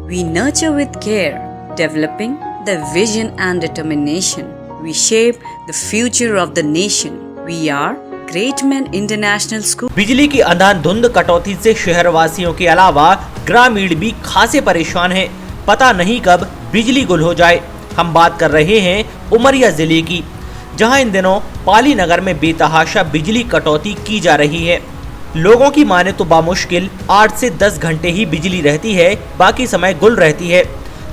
We nurture with care, developing the vision and determination. We shape the future of the nation. We are Great Men International School. बिजली की अंधाधुंध कटौती से शहरवासियों के अलावा ग्रामीण भी खासे परेशान हैं। पता नहीं कब बिजली गुल हो जाए। हम बात कर रहे हैं उमरिया जिले की, जहां इन दिनों पाली नगर में बेतहाशा बिजली कटौती की जा रही है। लोगों की माने तो बामुश्किल 8 से 10 घंटे ही बिजली रहती है, बाकी समय गुल रहती है।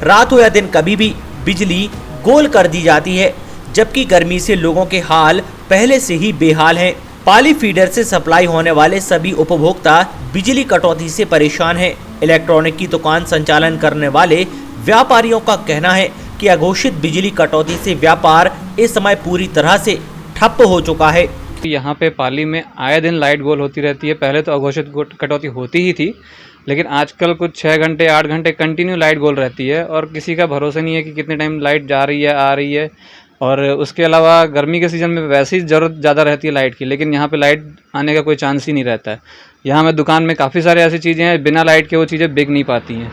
रात हो या दिन कभी भी बिजली गोल कर दी जाती है, जबकि गर्मी से लोगों के हाल पहले से ही बेहाल हैं। पाली फीडर से सप्लाई होने वाले सभी उपभोक्ता बिजली कटौती से परेशान हैं। इलेक्ट्रॉनिक की दुकान संचालन करने वाले व्यापारियों का कहना है कि अघोषित बिजली कटौती से व्यापार इस समय पूरी तरह से ठप हो चुका है। यहाँ पे पाली में आए दिन लाइट गोल होती रहती है। पहले तो अघोषित कटौती होती ही थी, लेकिन आजकल कुछ 6 घंटे 8 घंटे कंटिन्यू लाइट गोल रहती है और किसी का भरोसा नहीं है कि कितने टाइम लाइट जा रही है आ रही है। और उसके अलावा गर्मी के सीज़न में वैसे ही ज़रूरत ज़्यादा रहती है लाइट की, लेकिन यहाँ पे लाइट आने का कोई चांस ही नहीं रहता है। यहाँ में दुकान में काफ़ी सारे ऐसी चीज़ें हैं, बिना लाइट के वो चीज़ें बिक नहीं पाती हैं।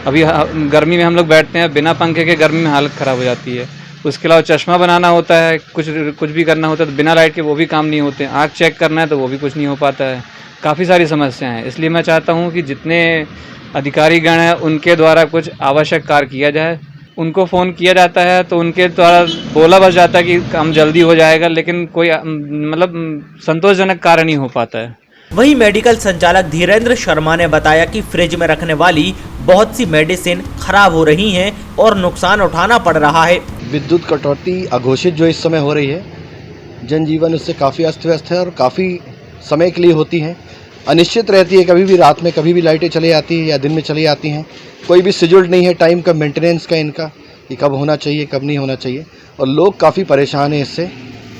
अभी गर्मी में हम लोग बैठते हैं, बिना पंखे के गर्मी में हालत ख़राब हो जाती है। उसके अलावा चश्मा बनाना होता है, कुछ भी करना होता है तो बिना लाइट के वो भी काम नहीं होते। आँख चेक करना है तो वो भी कुछ नहीं हो पाता है। काफ़ी सारी समस्याएं हैं। इसलिए मैं चाहता हूं कि जितने अधिकारीगण हैं उनके द्वारा कुछ आवश्यक कार्य किया जाए। उनको फ़ोन किया जाता है तो उनके द्वारा बोला बस जाता है कि काम जल्दी हो जाएगा, लेकिन कोई मतलब संतोषजनक कार्य नहीं हो पाता है। वहीं मेडिकल संचालक धीरेन्द्र शर्मा ने बताया कि फ्रिज में रखने वाली बहुत सी मेडिसिन खराब हो रही हैं और नुकसान उठाना पड़ रहा है। विद्युत कटौती अघोषित जो इस समय हो रही है, जनजीवन उससे काफ़ी अस्त व्यस्त है और काफ़ी समय के लिए होती है। अनिश्चित रहती है, कभी भी रात में कभी भी लाइटें चली आती हैं या दिन में चली आती हैं। कोई भी शेड्यूल्ड नहीं है टाइम का, मेंटेनेंस का इनका, कि कब होना चाहिए कब नहीं होना चाहिए। और लोग काफ़ी परेशान हैं इससे।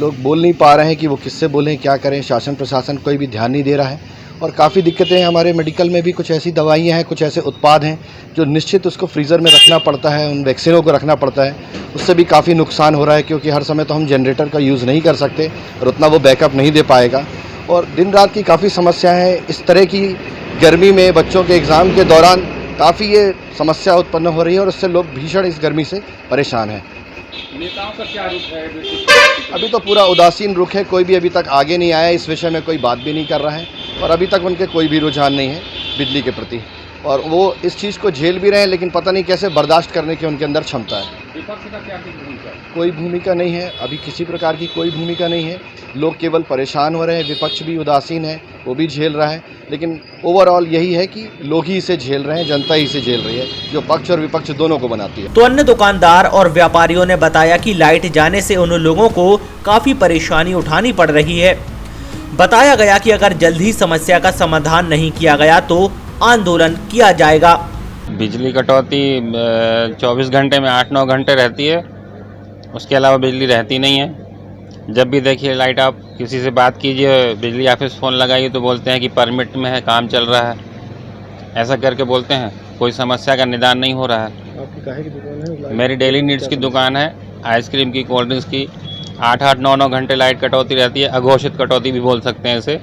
लोग बोल नहीं पा रहे हैं कि वो किससे बोलें, क्या करें। शासन प्रशासन कोई भी ध्यान नहीं दे रहा है और काफ़ी दिक्कतें हैं। हमारे मेडिकल में भी कुछ ऐसी दवाइयाँ हैं, कुछ ऐसे उत्पाद हैं जो निश्चित उसको फ्रीज़र में रखना पड़ता है, उन वैक्सीनों को रखना पड़ता है। उससे भी काफ़ी नुकसान हो रहा है, क्योंकि हर समय तो हम जनरेटर का यूज़ नहीं कर सकते और उतना वो बैकअप नहीं दे पाएगा। और दिन रात की काफ़ी समस्याएं हैं। इस तरह की गर्मी में बच्चों के एग्ज़ाम के दौरान काफ़ी ये समस्या उत्पन्न हो रही है और उससे लोग भीषण इस गर्मी से परेशान हैं। नेताओं का क्या रुख है? अभी तो पूरा उदासीन रुख है। कोई भी अभी तक आगे नहीं आया, इस विषय में कोई बात भी नहीं कर रहा है और अभी तक उनके कोई भी रुझान नहीं है बिजली के प्रति। और वो इस चीज़ को झेल भी रहे हैं, लेकिन पता नहीं कैसे बर्दाश्त करने की उनके अंदर क्षमता है। विपक्ष का क्या भूमिका? कोई भूमिका नहीं है, अभी किसी प्रकार की कोई भूमिका नहीं है। लोग केवल परेशान हो रहे हैं। विपक्ष भी उदासीन है, वो भी झेल रहा है, लेकिन ओवरऑल यही है कि लोग ही इसे झेल रहे हैं, जनता ही इसे झेल रही है, जो पक्ष और विपक्ष दोनों को बनाती है। तो अन्य दुकानदार और व्यापारियों ने बताया कि लाइट जाने से उन लोगों को काफी परेशानी उठानी पड़ रही है। बताया गया कि अगर जल्द ही समस्या का समाधान नहीं किया गया तो आंदोलन किया जाएगा। बिजली कटौती 24 घंटे में 8-9 घंटे रहती है, उसके अलावा बिजली रहती नहीं है। जब भी देखिए लाइट, आप किसी से बात कीजिए, बिजली ऑफिस फ़ोन लगाइए तो बोलते हैं कि परमिट में है, काम चल रहा है, ऐसा करके बोलते हैं। कोई समस्या का निदान नहीं हो रहा है। आपकी काहे की दुकान है? मेरी डेली नीड्स की दुकान है, आइसक्रीम की, कोल्ड ड्रिंक्स की। 8-8 9-9 घंटे लाइट कटौती रहती है, अघोषित कटौती भी बोल सकते हैं इसे।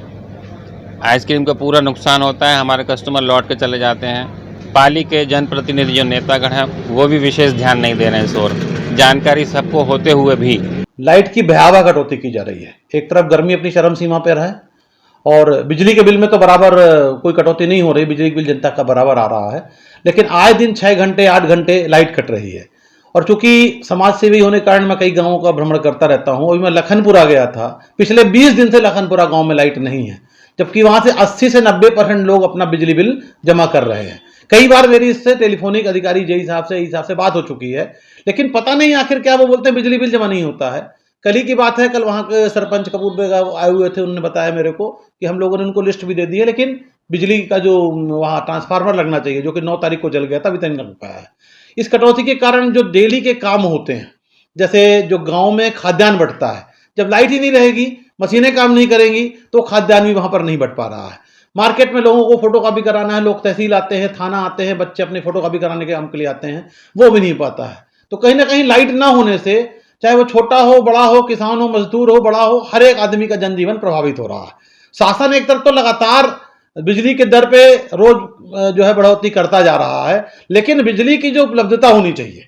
आइसक्रीम का पूरा नुकसान होता है, हमारे कस्टमर लौट के चले जाते हैं। पाली के जनप्रतिनिधि जो नेतागण हैं वो भी विशेष ध्यान नहीं दे रहे हैं इस ओर, जानकारी सबको होते हुए भी। लाइट की भयावह कटौती की जा रही है। एक तरफ गर्मी अपनी चरम सीमा पर है और बिजली के बिल में तो बराबर कोई कटौती नहीं हो रही, बिजली के बिल जनता का बराबर आ रहा है, लेकिन आए दिन 6 घंटे 8 घंटे लाइट कट रही है। और चूंकि समाज सेवी होने के कारण मैं कई गांवों का भ्रमण करता रहता हूं। अभी मैं लखनपुरा गया था, पिछले 20 दिन से लखनपुरा गांव में लाइट नहीं है, जबकि वहां से 80 से 90% लोग अपना बिजली बिल जमा कर रहे हैं। कई बार मेरी इससे टेलीफोनिक अधिकारी जे हिसाब से बात हो चुकी है, लेकिन पता नहीं आखिर क्या वो बोलते हैं बिजली बिल जमा नहीं होता है। कल ही की बात है, कल वहां के सरपंच कपूर बेग आए हुए थे, उन्होंने बताया मेरे को कि हम लोगों ने उनको लिस्ट भी दे दी है, लेकिन बिजली का जो वहां ट्रांसफार्मर लगना चाहिए, जो कि 9 तारीख को जल गया था, अभी तक नहीं लग पाया है। इस कटौती के कारण जो डेली के काम होते हैं, जैसे जो गाँव में खाद्यान्न बंटता है, जब लाइट ही नहीं रहेगी, मशीनें काम नहीं करेंगी, तो खाद्यान्न भी वहां पर नहीं बंट पा रहा है। मार्केट में लोगों को फोटो कॉपी कराना है, लोग तहसील आते हैं, थाना आते हैं, बच्चे अपने फोटो कॉपी कराने के काम के लिए आते हैं, वो भी नहीं पाता है। तो कहीं ना कहीं लाइट ना होने से, चाहे वो छोटा हो बड़ा हो, किसान हो मजदूर हो बड़ा हो, हर एक आदमी का जनजीवन प्रभावित हो रहा है। शासन एक तरफ तो लगातार बिजली के दर पे रोज जो है बढ़ोतरी करता जा रहा है, लेकिन बिजली की जो उपलब्धता होनी चाहिए,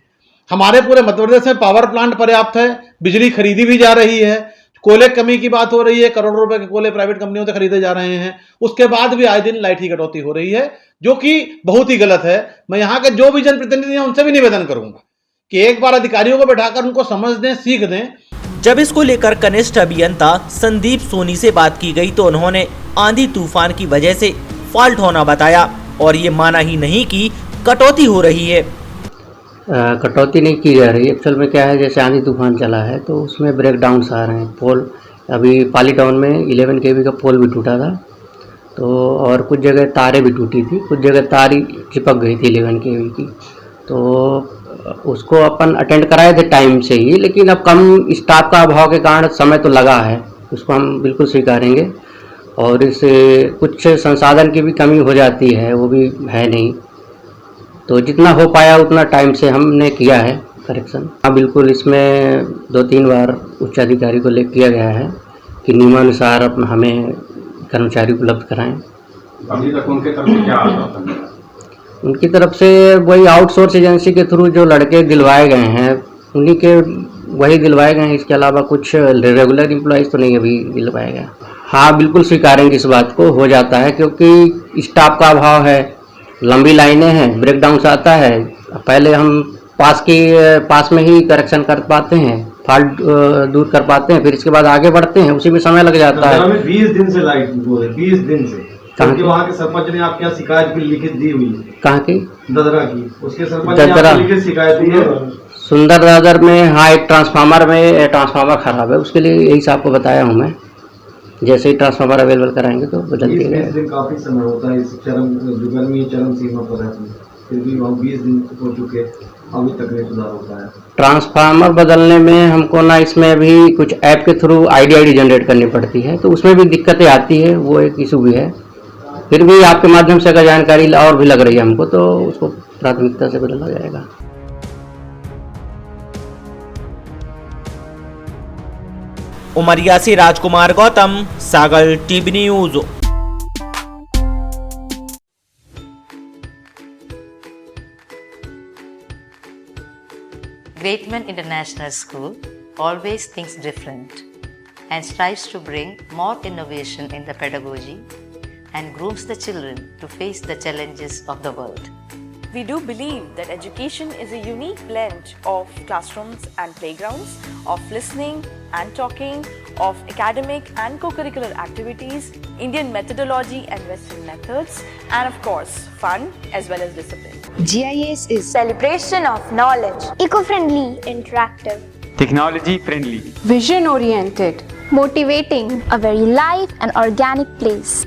हमारे पूरे मध्य प्रदेश में पावर प्लांट पर्याप्त है, बिजली खरीदी भी जा रही है, कोयले कमी की बात हो रही है, करोड़ों रुपए के कोयले प्राइवेट कंपनियों से खरीदे जा रहे हैं, उसके बाद भी आए दिन लाइट की कटौती हो रही है, जो कि बहुत ही गलत है। मैं यहाँ के जो भी जनप्रतिनिधि हैं उनसे भी निवेदन करूंगा कि एक बार अधिकारियों को बैठाकर उनको समझ दें, सीख दें। जब इसको लेकर कनिष्ठ अभियंता संदीप सोनी से बात की गई तो उन्होंने आंधी तूफान की वजह से फॉल्ट होना बताया और ये माना ही नहीं कि कटौती हो रही है। कटौती नहीं की जा रही। एक्चुअल में क्या है, जैसे आंधी तूफान चला है तो उसमें ब्रेक डाउन्स आ रहे हैं। पोल अभी पाली टाउन में 11 kV का पोल भी टूटा था, तो और कुछ जगह तारें भी टूटी थी, कुछ जगह तार ही चिपक गई थी 11 kV की, तो उसको अपन अटेंड कराए थे टाइम से ही, लेकिन अब कम स्टाफ का अभाव के कारण समय तो लगा है, उसको हम बिल्कुल स्वीकारेंगे। और इससे कुछ संसाधन की भी कमी हो जाती है, वो भी है नहीं, तो जितना हो पाया उतना टाइम से हमने किया है करेक्शन। हाँ बिल्कुल, इसमें 2-3 बार उच्च अधिकारी को ले किया गया है कि नियमानुसार अपना हमें कर्मचारी उपलब्ध कराएं। अभी तक उनके तरफ से क्या आता था? उनकी तरफ से वही आउटसोर्स एजेंसी के थ्रू जो लड़के दिलवाए गए हैं उन्हीं के वही दिलवाए गए हैं, इसके अलावा कुछ रेगुलर एम्प्लॉइज़ तो नहीं अभी दिलवाया गया। हाँ बिल्कुल स्वीकारेंगे इस बात को, हो जाता है क्योंकि स्टाफ का अभाव है, लंबी लाइनें हैं, ब्रेक डाउन आता है। पहले हम पास में ही करेक्शन कर पाते हैं, फॉल्ट दूर कर पाते हैं, फिर इसके बाद आगे बढ़ते हैं, उसी में समय लग जाता है। 20 दिन से लाइट वो है, 20 दिन से। क्योंकि वहाँ के सरपंच ने आपके यहाँ शिकायत भी लिखित दी हुई है। कहाँ की? ददरा की। उसके सरपंच ने आपको लिखित शिकायत दी है। सुंदर दादर में हाँ, एक ट्रांसफार्मर खराब है, उसके लिए यही आपको बताया हूँ मैं। जैसे ही ट्रांसफार्मर अवेलेबल कराएंगे तो बदल दिया जाएगा। 20 दिन काफी समय होता है, इस गर्मी चरम सीमा पर है, फिर भी वहाँ 20 दिन हो चुके, अभी तक नहीं सुधार होता है। ट्रांसफार्मर बदलने में हमको ना, इसमें भी कुछ ऐप के थ्रू आईडी जनरेट करनी पड़ती है, तो उसमें भी दिक्कतें आती है, वो एक इशू भी है। फिर भी आपके माध्यम से अगर जानकारी और भी लग रही है हमको, तो उसको प्राथमिकता से बदला जाएगा। उमरिया से Rajkumar Gautam, Sagar TV news. Greatman International School always thinks different and strives to bring more innovation in the pedagogy and grooms the children to face the challenges of the world. We do believe that education is a unique blend of classrooms and playgrounds, of listening and talking, of academic and co-curricular activities, Indian methodology and Western methods, and of course, fun as well as discipline. GIS is celebration of knowledge, eco-friendly, interactive, technology-friendly, vision-oriented, motivating, a very live and organic place.